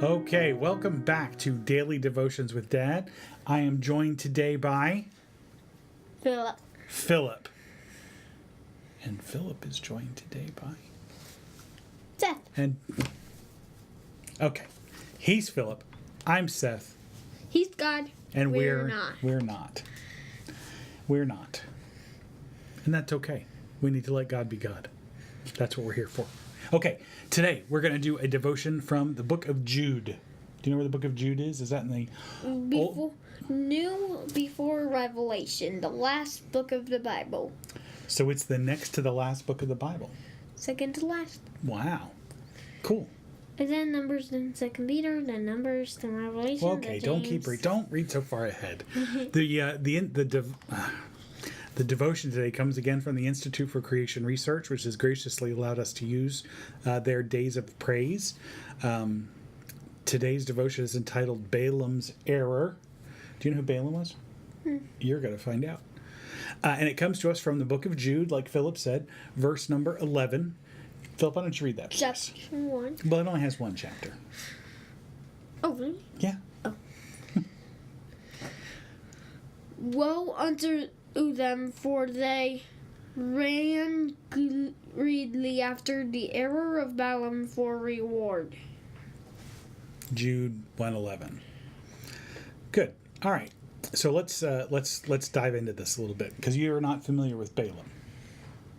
Okay, welcome back to Daily Devotions with Dad. I am joined today by Philip. And Philip is joined today by Seth. And okay, he's Philip. I'm Seth. He's God. And we're not. We're not. We're not. And that's okay. We need to let God be God. That's what we're here for. Okay, today we're going to do a devotion from the book of Jude. Do you know where the book of Jude is? Is that in the before Revelation, the last book of the Bible. So it's the next to the last book of the Bible. Second to last. Wow. Cool. And then Numbers, then Second Peter, then Numbers, then Revelation. Well, okay, don't read so far ahead. The devotion today comes again from the Institute for Creation Research, which has graciously allowed us to use their days of praise. Today's devotion is entitled Balaam's Error. Do you know who Balaam was? You're going to find out. And it comes to us from the book of Jude, like Philip said, verse number 11. Philip, why don't you read that? Chapter 1. Well, it only has one chapter. Oh, really? Yeah. Oh. Woe unto them, for they ran greedily after the error of Balaam for reward. Jude 1:11. Good. All right. So let's dive into this a little bit because you're not familiar with Balaam.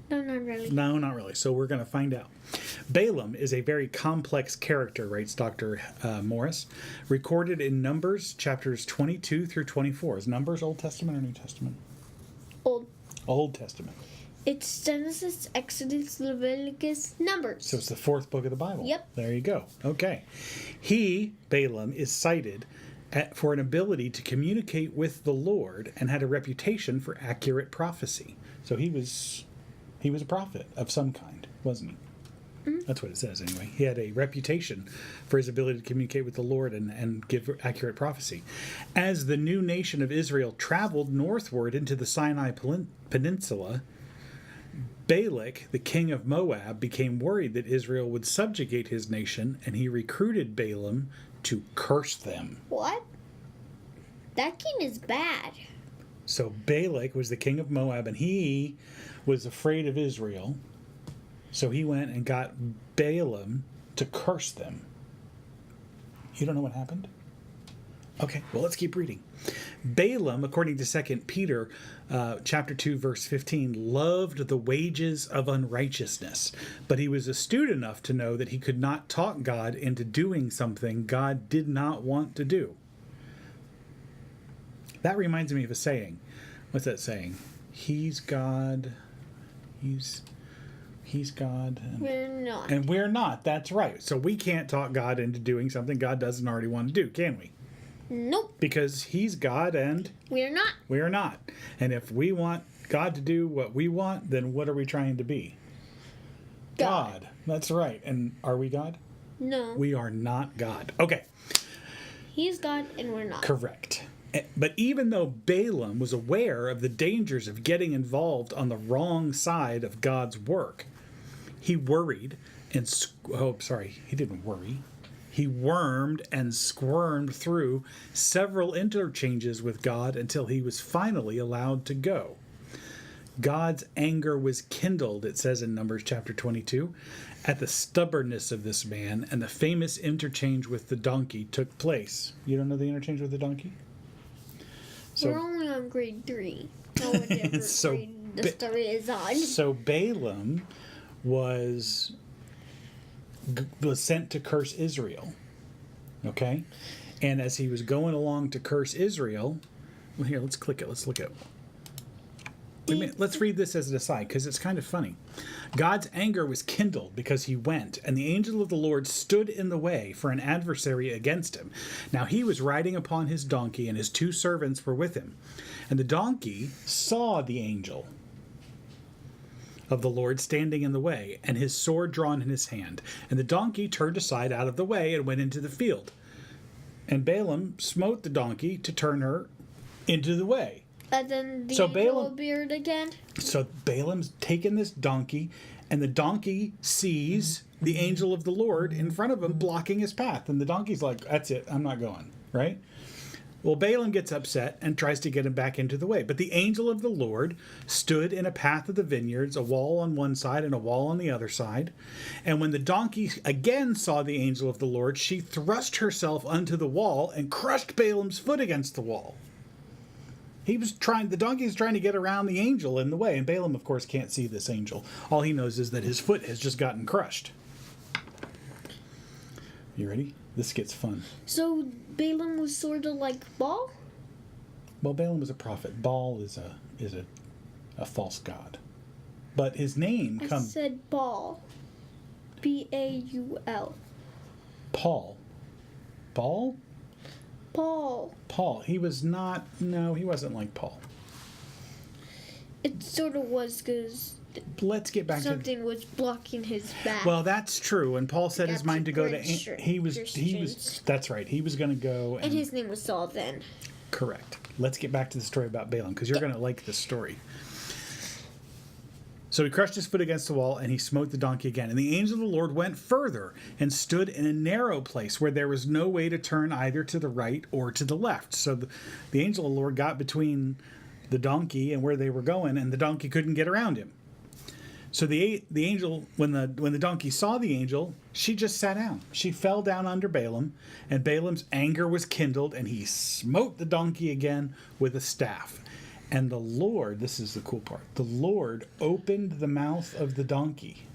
No, not really. No, not really. So we're going to find out. Balaam is a very complex character, writes Dr. Morris, recorded in Numbers chapters 22 through 24. Is Numbers Old Testament or New Testament? Old Testament. It's Genesis, Exodus, Leviticus, Numbers. So it's the fourth book of the Bible. Yep. There you go. Okay. Balaam, is cited for an ability to communicate with the Lord and had a reputation for accurate prophecy. So he was a prophet of some kind, wasn't he? Mm-hmm. That's what it says anyway. He had a reputation for his ability to communicate with the Lord and give accurate prophecy. As the new nation of Israel traveled northward into the Sinai Peninsula, Balak, the king of Moab, became worried that Israel would subjugate his nation, and he recruited Balaam to curse them. What? That king is bad. So Balak was the king of Moab, and he was afraid of Israel. So he went and got Balaam to curse them. You don't know what happened? Okay, well, let's keep reading. Balaam, according to 2 Peter chapter 2, verse 15, loved the wages of unrighteousness, but he was astute enough to know that he could not talk God into doing something God did not want to do. That reminds me of a saying. What's that saying? He's God. He's God. We're not. And we're not. That's right. So we can't talk God into doing something God doesn't already want to do, can we? Nope. Because he's God and we're not. We're not. And if we want God to do what we want, then what are we trying to be? God. That's right. And are we God? No. We are not God. Okay. He's God and we're not. Correct. But even though Balaam was aware of the dangers of getting involved on the wrong side of God's work, he worried and he didn't worry. He wormed and squirmed through several interchanges with God until he was finally allowed to go. God's anger was kindled, it says in Numbers chapter 22, at the stubbornnness of this man, and the famous interchange with the donkey took place. You don't know the interchange with the donkey? We're only on grade 3. No whatever grade the story is on. So Balaam was sent to curse Israel. Okay? And as he was going along to curse Israel, well, here, let's click it. Let's look at it. Let's read this as an aside, because it's kind of funny. God's anger was kindled because he went, and the angel of the Lord stood in the way for an adversary against him. Now he was riding upon his donkey, and his 2 servants were with him. And the donkey saw the angel of the Lord standing in the way, and his sword drawn in his hand. And the donkey turned aside out of the way and went into the field. And Balaam smote the donkey to turn her into the way. And then the angel appeared again? So Balaam's taken this donkey, and the donkey sees the angel of the Lord in front of him blocking his path. And the donkey's like, that's it, I'm not going, right? Well, Balaam gets upset and tries to get him back into the way. But the angel of the Lord stood in a path of the vineyards, a wall on one side and a wall on the other side. And when the donkey again saw the angel of the Lord, she thrust herself unto the wall and crushed Balaam's foot against the wall. The donkey is trying to get around the angel in the way. And Balaam, of course, can't see this angel. All he knows is that his foot has just gotten crushed. You ready? This gets fun. So Balaam was sort of like Baal? Well, Balaam was a prophet. Baal is a false god. But his name comes... I said Baal. B-A-U-L. Paul. Baal? Paul. He was not... No, he wasn't like Paul. It sort of was because... Let's get back something was blocking his back. Well, that's true. And Paul set his mind to go to... He was... That's right. He was going to go... And his name was Saul then. Correct. Let's get back to the story about Balaam, because you're going to like this story. So he crushed his foot against the wall, and he smote the donkey again. And the angel of the Lord went further and stood in a narrow place where there was no way to turn either to the right or to the left. So the angel of the Lord got between the donkey and where they were going, and the donkey couldn't get around him. So the angel, when the donkey saw the angel, she just sat down. She fell down under Balaam, and Balaam's anger was kindled, and he smote the donkey again with a staff. And the Lord, this is the cool part, the Lord opened the mouth of the donkey.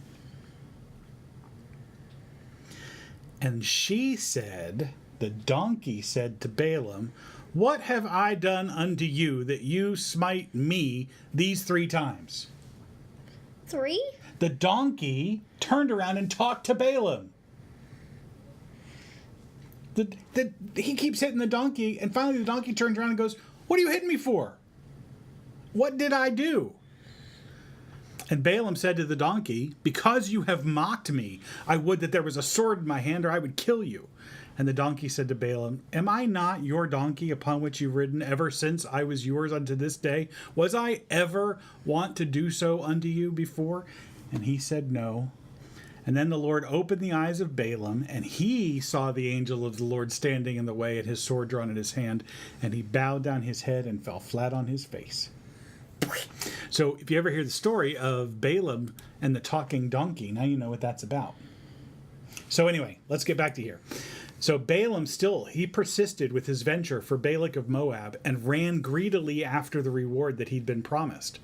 And the donkey said to Balaam, "What have I done unto you that you smite me these 3 times?" 3? The donkey turned around and talked to Balaam. He keeps hitting the donkey, and finally the donkey turns around and goes, "What are you hitting me for? What did I do?" And Balaam said to the donkey, "Because you have mocked me, I would that there was a sword in my hand, or I would kill you." And the donkey said to Balaam, "Am I not your donkey upon which you've ridden ever since I was yours unto this day? Was I ever wont to do so unto you before?" And he said, "No." And then the Lord opened the eyes of Balaam, and he saw the angel of the Lord standing in the way and his sword drawn in his hand, and he bowed down his head and fell flat on his face. So if you ever hear the story of Balaam and the talking donkey, now you know what that's about. So anyway, let's get back to here. So Balaam he persisted with his venture for Balak of Moab and ran greedily after the reward that he'd been promised.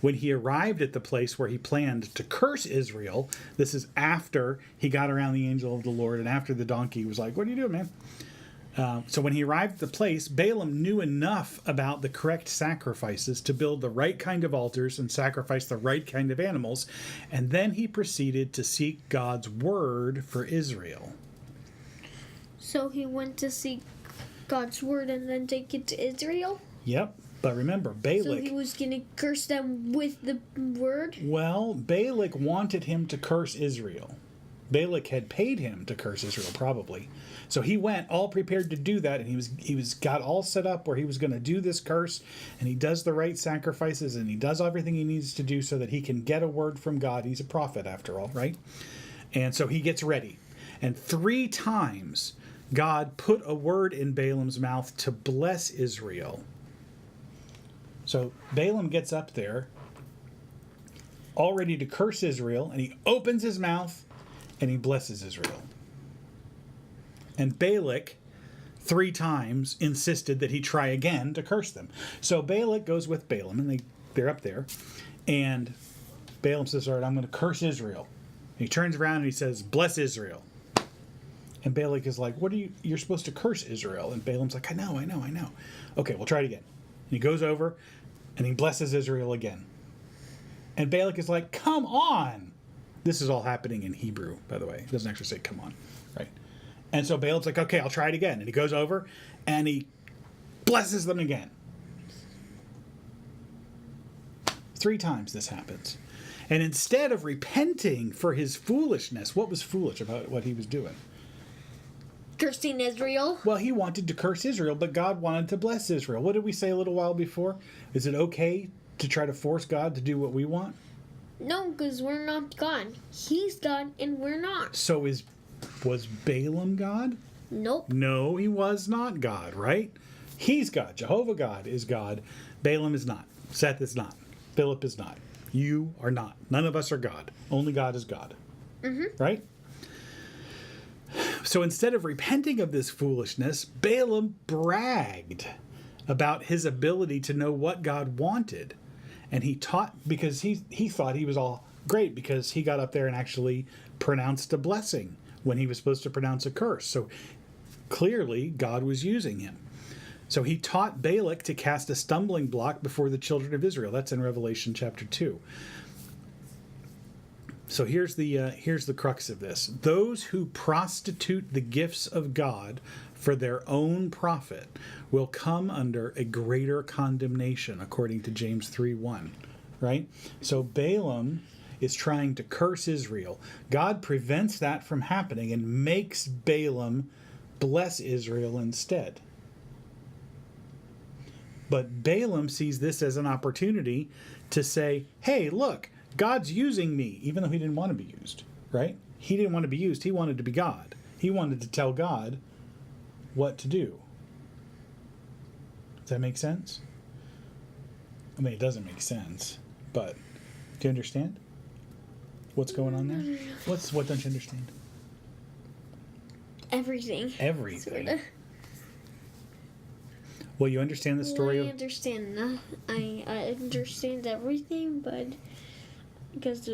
When he arrived at the place where he planned to curse Israel, this is after he got around the angel of the Lord and after the donkey was like, "What are you doing, man?" So when he arrived at the place, Balaam knew enough about the correct sacrifices to build the right kind of altars and sacrifice the right kind of animals, and then he proceeded to seek God's word for Israel. So he went to seek God's word and then take it to Israel? Yep, but remember, Balak... So he was going to curse them with the word? Well, Balak wanted him to curse Israel. Balak had paid him to curse Israel, probably. So he went all prepared to do that, and he was got all set up where he was going to do this curse, and he does the right sacrifices, and he does everything he needs to do so that he can get a word from God. He's a prophet, after all, right? And so he gets ready. And 3 times, God put a word in Balaam's mouth to bless Israel. So Balaam gets up there, all ready to curse Israel, and he opens his mouth, and he blesses Israel. And Balak 3 times insisted that he try again to curse them. So Balak goes with Balaam, and they're up there. And Balaam says, "All right, I'm going to curse Israel." And he turns around and he says, "Bless Israel." And Balak is like, you're supposed to curse Israel. And Balaam's like, I know. Okay, we'll try it again. And he goes over and he blesses Israel again. And Balak is like, come on. This is all happening in Hebrew, by the way. It doesn't actually say come on, right? And so Balaam's like, okay, I'll try it again. And he goes over and he blesses them again. 3 times this happens. And instead of repenting for his foolishness, what was foolish about what he was doing? Cursing Israel? Well, he wanted to curse Israel, but God wanted to bless Israel. What did we say a little while before? Is it okay to try to force God to do what we want? No, because we're not God. He's God and we're not. So was Balaam God? Nope. No, he was not God, right? He's God. Jehovah God is God. Balaam is not. Seth is not. Philip is not. You are not. None of us are God. Only God is God. Right? So instead of repenting of this foolishness, Balaam bragged about his ability to know what God wanted. And he taught, because he thought he was all great because he got up there and actually pronounced a blessing when he was supposed to pronounce a curse. So clearly God was using him. So he taught Balak to cast a stumbling block before the children of Israel. That's in Revelation chapter 2. So here's the crux of this. Those who prostitute the gifts of God for their own profit will come under a greater condemnation, according to James 3:1. Right? So Balaam is trying to curse Israel. God prevents that from happening and makes Balaam bless Israel instead. But Balaam sees this as an opportunity to say, hey, look, God's using me, even though he didn't want to be used, right? He didn't want to be used. He wanted to be God. He wanted to tell God what to do. Does that make sense? I mean, it doesn't make sense, but do you understand what's going on there? What don't you understand? Everything. Everything. Sorta. Well, you understand the story I understand. I understand everything, but because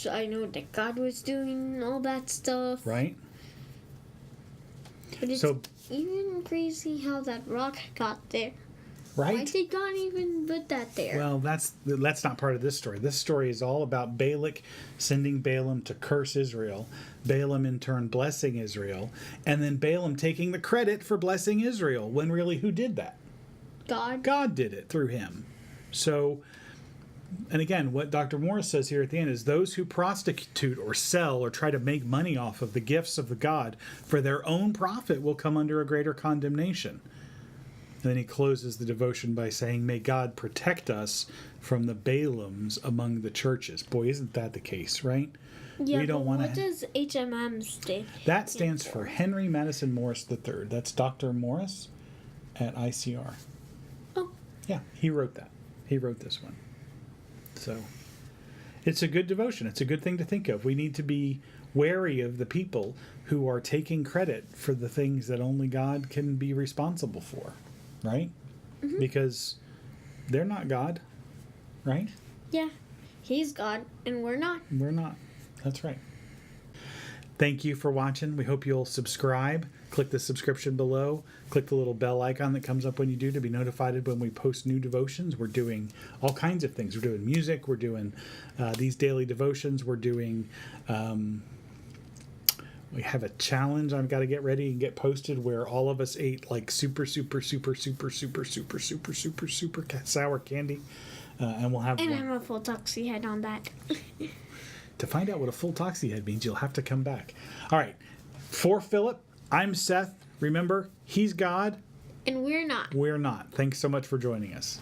I know that God was doing all that stuff. Right. But it's even crazy how that rock got there. Right. Why did God even put that there? Well, that's not part of this story. This story is all about Balak sending Balaam to curse Israel, Balaam in turn blessing Israel, and then Balaam taking the credit for blessing Israel, when really who did that? God. God did it through him. So, and again, what Dr. Morris says here at the end is those who prostitute or sell or try to make money off of the gifts of the God for their own profit will come under a greater condemnation. And then he closes the devotion by saying, may God protect us from the Balaams among the churches. Boy, isn't that the case, right? Yeah, we don't but want what does HMM stand? That stands for Henry Madison Morris III. That's Dr. Morris at ICR. Oh. Yeah, he wrote that. He wrote this one. So it's a good devotion. It's a good thing to think of. We need to be wary of the people who are taking credit for the things that only God can be responsible for. Right? Mm-hmm. Because they're not God, right? Yeah. He's God, and we're not. We're not. That's right. Thank you for watching. We hope you'll subscribe. Click the subscription below. Click the little bell icon that comes up when you do to be notified when we post new devotions. We're doing all kinds of things. We're doing music. We're doing these daily devotions. We're doing... we have a challenge I've got to get ready and get posted where all of us ate like super sour candy. And we'll have I'm a full toxie head on that. To find out what a full toxie head means, you'll have to come back. All right. For Philip, I'm Seth. Remember, he's God. And we're not. We're not. Thanks so much for joining us.